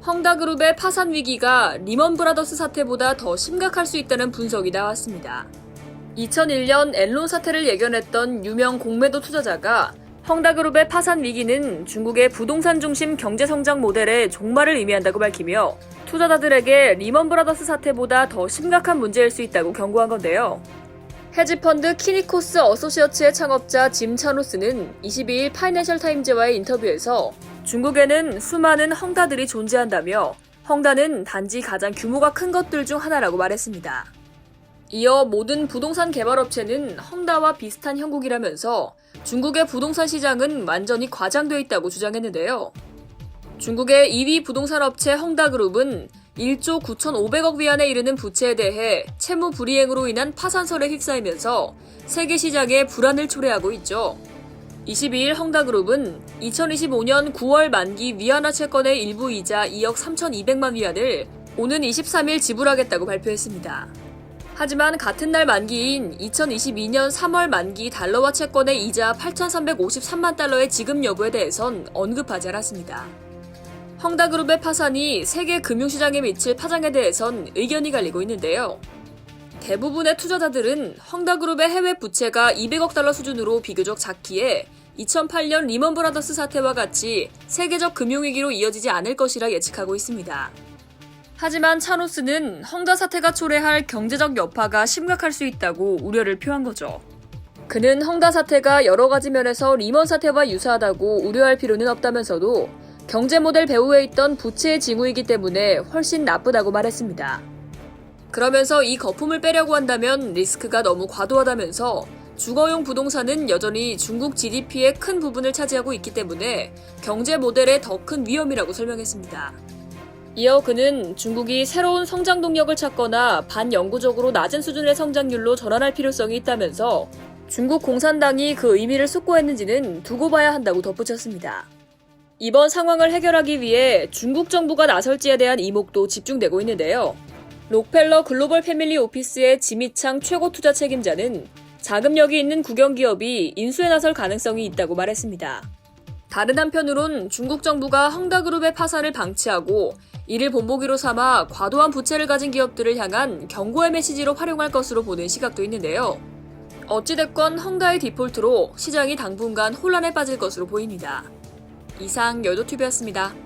헝다그룹의 파산 위기가 리먼브라더스 사태보다 더 심각할 수 있다는 분석이 나왔습니다. 2001년 엔론 사태를 예견했던 유명 공매도 투자자가 헝다그룹의 파산 위기는 중국의 부동산 중심 경제 성장 모델의 종말을 의미한다고 밝히며 투자자들에게 리먼브라더스 사태보다 더 심각한 문제일 수 있다고 경고한 건데요. 헤지펀드 키니코스 어소시어츠의 창업자 짐 차노스는 22일 파이낸셜 타임즈와의 인터뷰에서 중국에는 수많은 헝다들이 존재한다며 헝다는 단지 가장 규모가 큰 것들 중 하나라고 말했습니다. 이어 모든 부동산 개발업체는 헝다와 비슷한 형국이라면서 중국의 부동산 시장은 완전히 과장돼 있다고 주장했는데요. 중국의 2위 부동산 업체 헝다그룹은 1조 9,500억 위안에 이르는 부채에 대해 채무 불이행으로 인한 파산설에 휩싸이면서 세계 시장에 불안을 초래하고 있죠. 22일 헝다그룹은 2025년 9월 만기 위안화 채권의 일부 이자 2억 3,200만 위안을 오는 23일 지불하겠다고 발표했습니다. 하지만 같은 날 만기인 2022년 3월 만기 달러화 채권의 이자 8,353만 달러의 지급 여부에 대해선 언급하지 않았습니다. 헝다그룹의 파산이 세계 금융시장에 미칠 파장에 대해선 의견이 갈리고 있는데요. 대부분의 투자자들은 헝다그룹의 해외 부채가 200억 달러 수준으로 비교적 작기에 2008년 리먼브라더스 사태와 같이 세계적 금융위기로 이어지지 않을 것이라 예측하고 있습니다. 하지만 차노스는 헝다 사태가 초래할 경제적 여파가 심각할 수 있다고 우려를 표한 거죠. 그는 헝다 사태가 여러 가지 면에서 리먼 사태와 유사하다고 우려할 필요는 없다면서도 경제 모델 배후에 있던 부채의 징후이기 때문에 훨씬 나쁘다고 말했습니다. 그러면서 이 거품을 빼려고 한다면 리스크가 너무 과도하다면서 주거용 부동산은 여전히 중국 GDP의 큰 부분을 차지하고 있기 때문에 경제 모델의 더 큰 위험이라고 설명했습니다. 이어 그는 중국이 새로운 성장 동력을 찾거나 반영구적으로 낮은 수준의 성장률로 전환할 필요성이 있다면서 중국 공산당이 그 의미를 숙고했는지는 두고 봐야 한다고 덧붙였습니다. 이번 상황을 해결하기 위해 중국 정부가 나설지에 대한 이목도 집중되고 있는데요. 록펠러 글로벌 패밀리 오피스의 지미창 최고 투자 책임자는 자금력이 있는 국영기업이 인수에 나설 가능성이 있다고 말했습니다. 다른 한편으론 중국 정부가 헝다그룹의 파산을 방치하고 이를 본보기로 삼아 과도한 부채를 가진 기업들을 향한 경고의 메시지로 활용할 것으로 보는 시각도 있는데요. 어찌됐건 헝다의 디폴트로 시장이 당분간 혼란에 빠질 것으로 보입니다. 이상 여도TV였습니다.